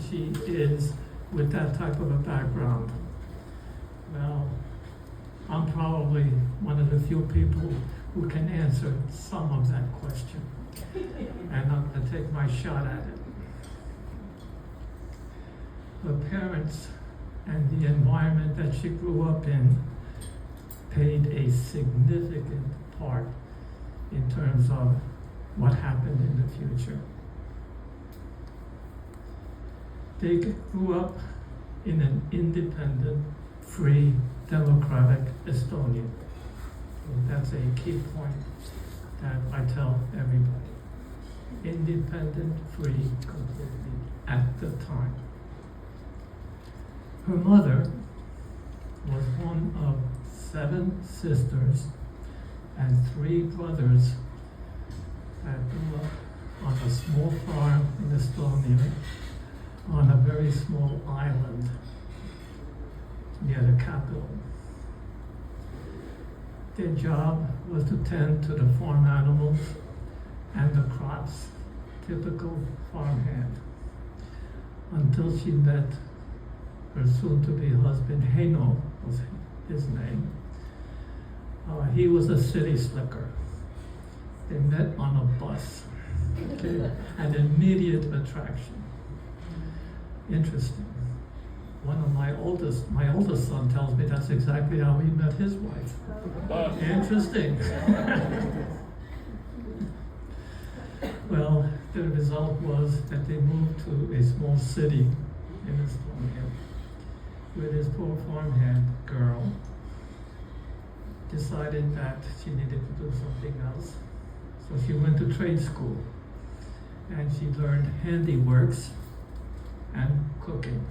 she is with that type of a background? Well, I'm probably one of the few people who can answer some of that question. And I'm going to take my shot at it. Her parents and the environment that she grew up in played a significant part in terms of what happened in the future. They grew up in an independent, free, democratic Estonia. So that's a key point that I tell everybody. Independent, free, completely, at the time. Her mother was one of 7 sisters and 3 brothers that grew up on a small farm in Estonia on a very small island near the capital. Their job was to tend to the farm animals and the crops, typical farmhand, until she met her soon-to-be husband, Heino was his name. He was a city slicker. They met on a bus. Okay? An immediate attraction. Interesting. One of my oldest son tells me that's exactly how he met his wife. Interesting. Well, the result was that they moved to a small city in Estonia, where this poor farmhand girl decided that she needed to do something else. So she went to trade school, and she learned handiworks and cooking.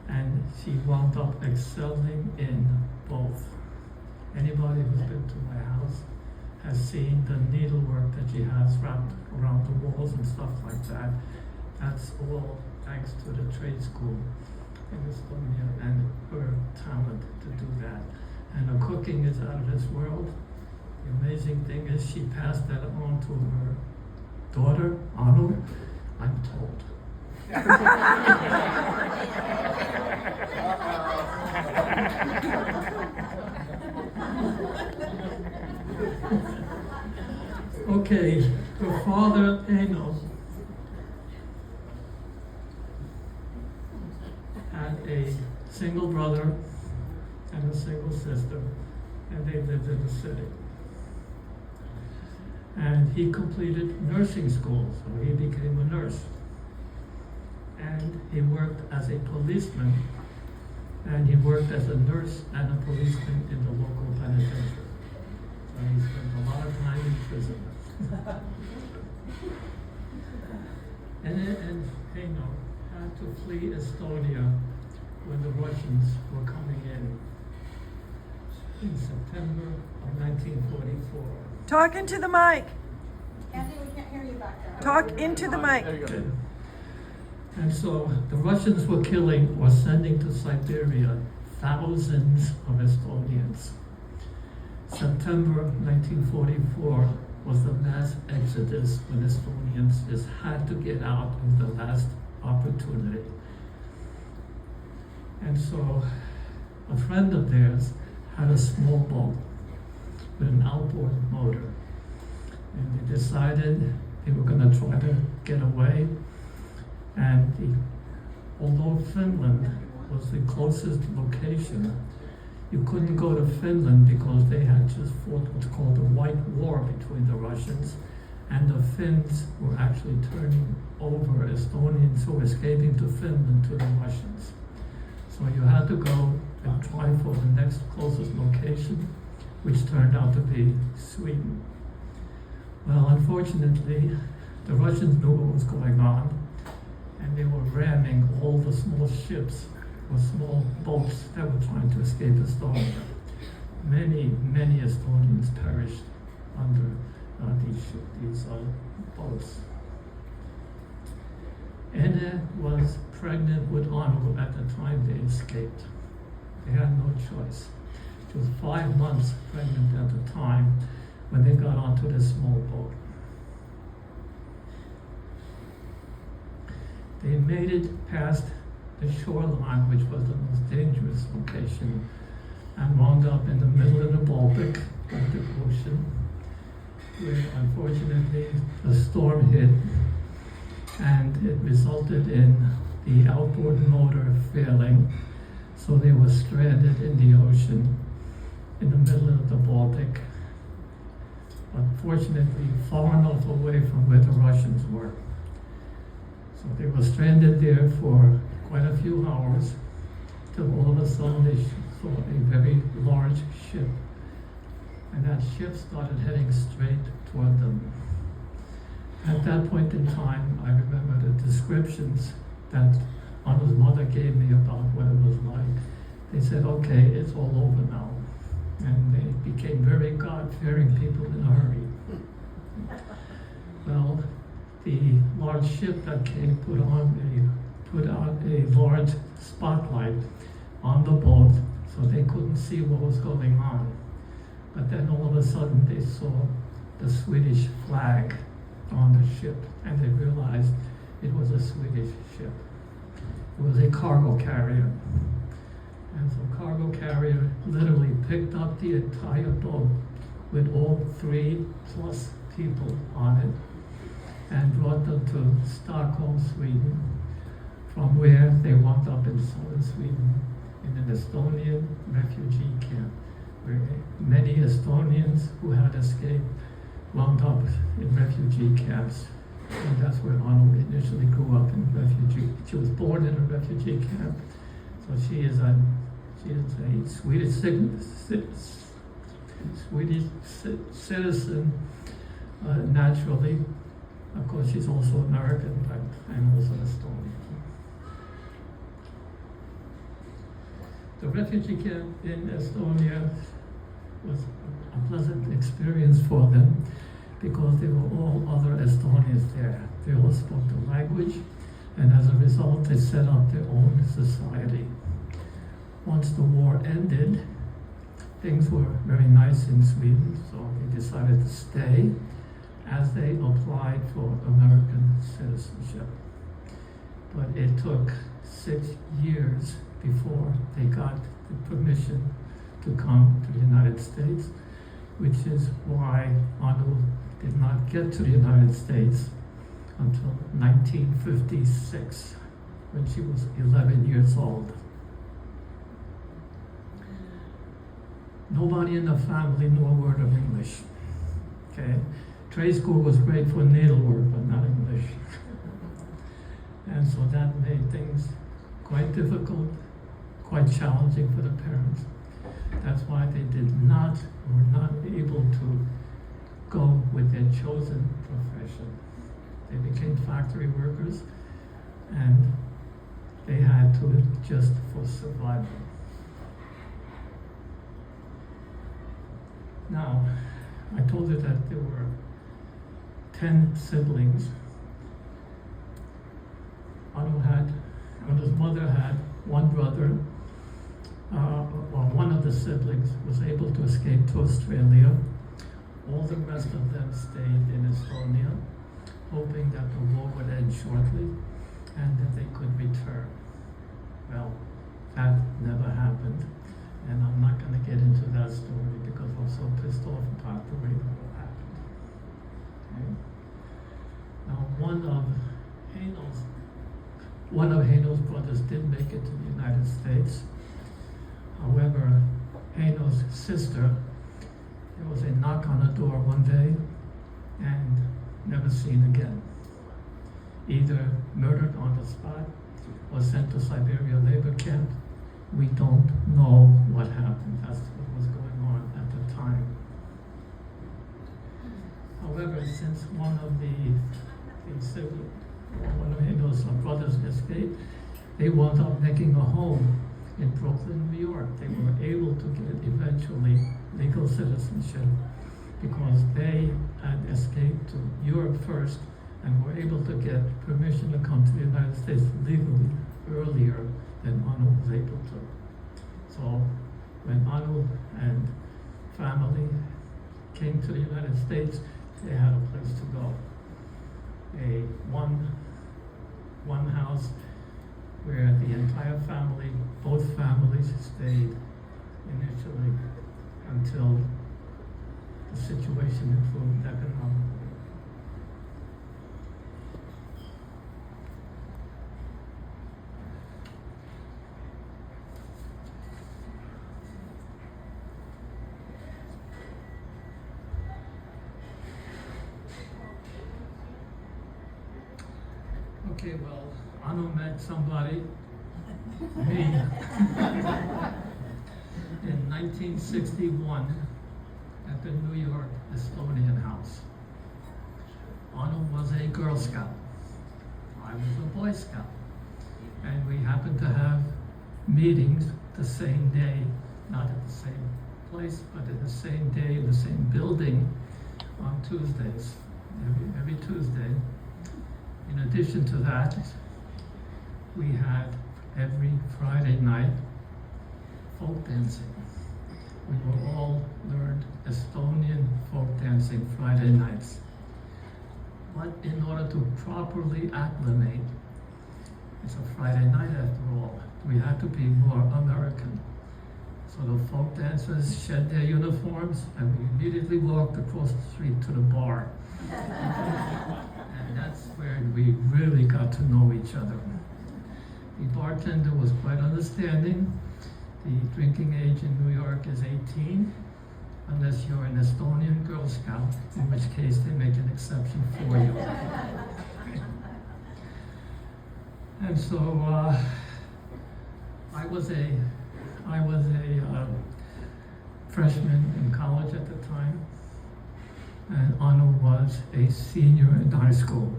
And she wound up excelling in both. Anybody who's been to my house has seen the needlework that she has wrapped around the walls and stuff like that. That's all thanks to the trade school in Estonia and her talent to do that. And her cooking is out of this world. The amazing thing is she passed that on to her daughter, Anu, I'm told. Okay, her father, Eno, had a single brother and a single sister, and they lived in the city. And he completed nursing school, so he became a nurse. And he worked as a policeman, and he worked as a nurse and a policeman in the local penitentiary. So he spent a lot of time in prison. and Heino had to flee Estonia when the Russians were coming in September of 1944. Talk into the mic. Andy, we can't hear you back there. Talk into the mic. There you go. And so the Russians were killing or sending to Siberia thousands of Estonians. September 1944 was the mass exodus when Estonians just had to get out of the last opportunity. And so a friend of theirs had a small boat with an outboard motor. And they decided they were going to try to get away. And although Finland was the closest location, you couldn't go to Finland because they had just fought what's called the White War between the Russians, and the Finns were actually turning over Estonians who were escaping to Finland to the Russians. So you had to go and try for the next closest location, which turned out to be Sweden. Well, unfortunately, the Russians knew what was going on, and they were ramming all the small ships or small boats that were trying to escape Estonia. Many Estonians perished under these boats. Ene was pregnant with Anu at the time they escaped. They had no choice. She was 5 months pregnant at the time when they got onto this small boat. They made it past the shoreline, which was the most dangerous location, and wound up in the middle of the Baltic Ocean, where unfortunately a storm hit, and it resulted in the outboard motor failing, so they were stranded in the ocean in the middle of the Baltic, unfortunately far enough away from where the Russians were. So they were stranded there for quite a few hours, till all of a sudden they saw a very large ship, and that ship started heading straight toward them. At that point in time, I remember the descriptions that Anna's mother gave me about what it was like. They said, okay, it's all over now. And they became very God-fearing people in a hurry. Well, the large ship that came put out a large spotlight on the boat, so they couldn't see what was going on. But then all of a sudden they saw the Swedish flag on the ship, and they realized it was a Swedish ship. It was a cargo carrier. And so cargo carrier literally picked up the entire boat with all 3+ people on it and brought them to Stockholm, Sweden, from where they wound up in southern Sweden in an Estonian refugee camp, where many Estonians who had escaped wound up in refugee camps. And that's where Anna initially grew up, in refugee. She was born in a refugee camp, so she is a Swedish citizen naturally. Of course, she's also American, but I'm also Estonian. The refugee camp in Estonia was a pleasant experience for them, because they were all other Estonians there. They all spoke the language, and as a result, they set up their own society. Once the war ended, things were very nice in Sweden, so they decided to stay as they applied for American citizenship. But it took 6 years before they got the permission to come to the United States, which is why Anu did not get to the United States until 1956, when she was 11 years old. Nobody in the family knew a word of English. Okay? Trade school was great for needlework, but not English. And so that made things quite difficult, quite challenging for the parents. That's why they were not able to go with their chosen profession. They became factory workers, and they had to adjust for survival. Now, I told you that there were 10 siblings. Anu's mother had one brother. One of the siblings was able to escape to Australia. All the rest of them stayed in Estonia, hoping that the war would end shortly and that they could return. Well, that never happened, and I'm not going to get into that story because I'm so pissed off about the way it all happened. Okay? Now, one of Hano's brothers did make it to the United States. However, Hano's sister, there was a knock on the door one day and never seen again. Either murdered on the spot or sent to Siberia labor camp. We don't know what happened. That's what was going on at the time. However, since one of Hano's brothers escaped, they wound up making a home in Brooklyn, New York. They were able to get eventually legal citizenship because they had escaped to Europe first and were able to get permission to come to the United States legally earlier than Anu was able to. So when Anu and family came to the United States, they had a place to go. One one house where the entire family, both families stayed initially until the situation improved economically. Okay, well, Anu met somebody, me, in 1961 at the New York Estonian House. Anu was a Girl Scout. I was a Boy Scout. And we happened to have meetings the same day, not at the same place, but at the same day in the same building on Tuesdays, every Tuesday. In addition to that, we had every Friday night folk dancing. We were all learned Estonian folk dancing Friday nights. But in order to properly acclimate, it's a Friday night after all, we had to be more American. So the folk dancers shed their uniforms and we immediately walked across the street to the bar. And that's where we really got to know each other. The bartender was quite understanding. The drinking age in New York is 18, unless you're an Estonian Girl Scout, in which case they make an exception for you. And so I was a freshman in college at the time, and Anu was a senior in high school.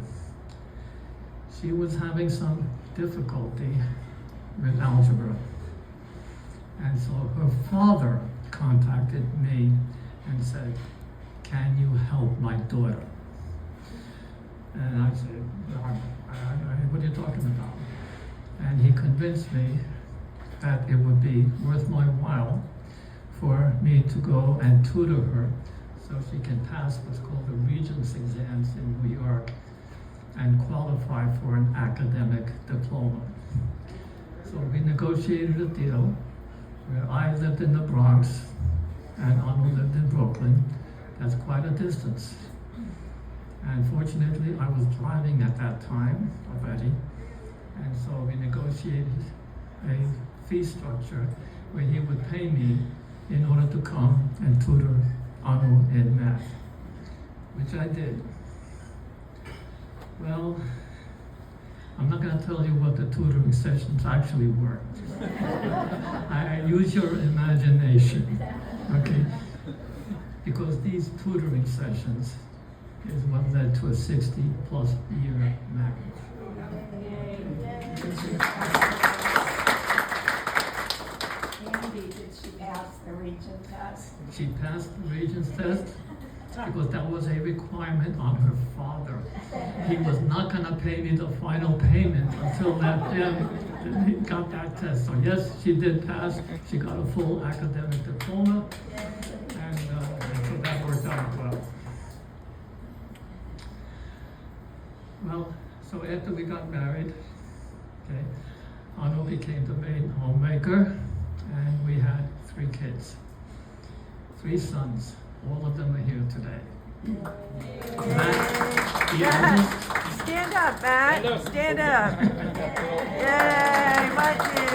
She was having some difficulty with algebra. And so her father contacted me and said, "Can you help my daughter?" And I said, "What are you talking about?" And he convinced me that it would be worth my while for me to go and tutor her so she can pass what's called the Regents exams in New York and qualify for an academic diploma. So we negotiated a deal where I lived in the Bronx and Anu lived in Brooklyn. That's quite a distance. And fortunately, I was driving at that time already, and so we negotiated a fee structure where he would pay me in order to come and tutor Anu in math, which I did. Well, I'm not going to tell you what the tutoring sessions actually were. I use your imagination, okay? Because these tutoring sessions is what led to a 60-plus year marriage. Andy, did she pass the Regents test? She passed the Regents test because that was a requirement on her father. He was not going to pay me the final payment until he got that test. So yes, she did pass. She got a full academic diploma, and so that worked out well. Well, so after we got married, okay, Anu became the main homemaker, and we had 3 kids, 3 sons. All of them are here today. Matt, the eldest. Stand up, Matt. Stand up. Yay, Mikey.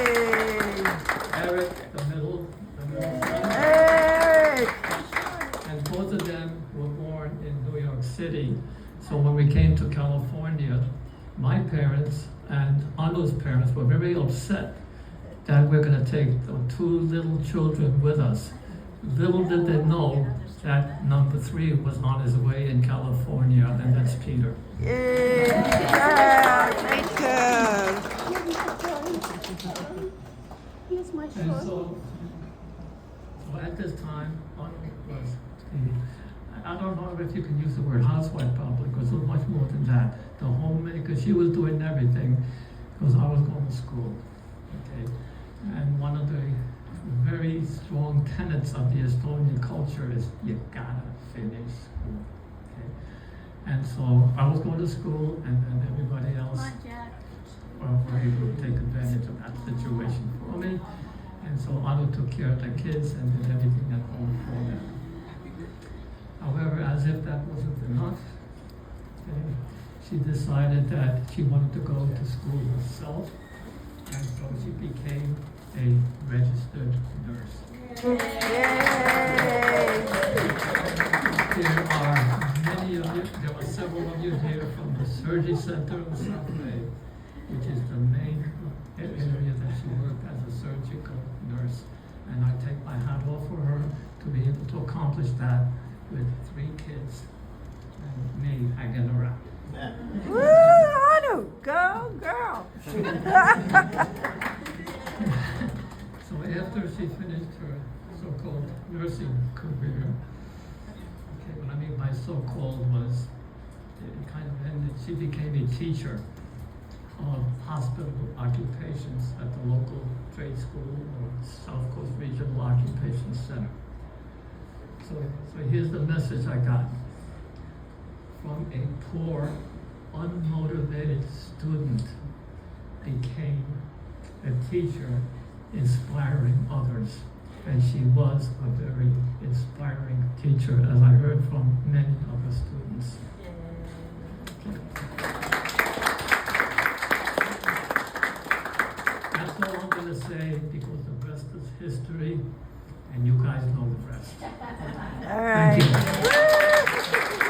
Eric, the middle son. Hey. And both of them were born in New York City. So when we came to California, my parents and Anu's parents were very upset that we're going to take the 2 little children with us. Little did they know that number 3 was on his way in California, and that's Peter. Yay. Yeah, great job. Here's my And shirt. so at this time, Anu was I don't know if you can use the word housewife probably, because it was much more than that. The homemaker, she was doing everything, because I was going to school, okay? And one of the very strong tenets of the Estonian culture is you gotta finish school, okay? And so I was going to school, and then everybody else were able to take advantage of that situation for me. And so Otto took care of the kids and did everything at home for them. However, as if that wasn't enough, okay, she decided that she wanted to go to school herself, and so she became a registered nurse. Yay! There are many of you, there are several of you here from the Surgery Center in South Bay, which is the main area that she worked as a surgical nurse. And I take my hat off for her to be able to accomplish that with 3 kids and me hanging around. Woo, Anu, go girl. So after she finished her so-called nursing career, okay, what I mean by so-called was it kind of ended, she became a teacher of hospital occupations at the local trade school or South Coast Regional Occupation Center. So here's the message I got. From a poor, unmotivated student became a teacher inspiring others. And she was a very inspiring teacher, as I heard from many of the students. That's all I'm going to say, because the rest is history, and you guys know the rest. All right. Thank you. Woo!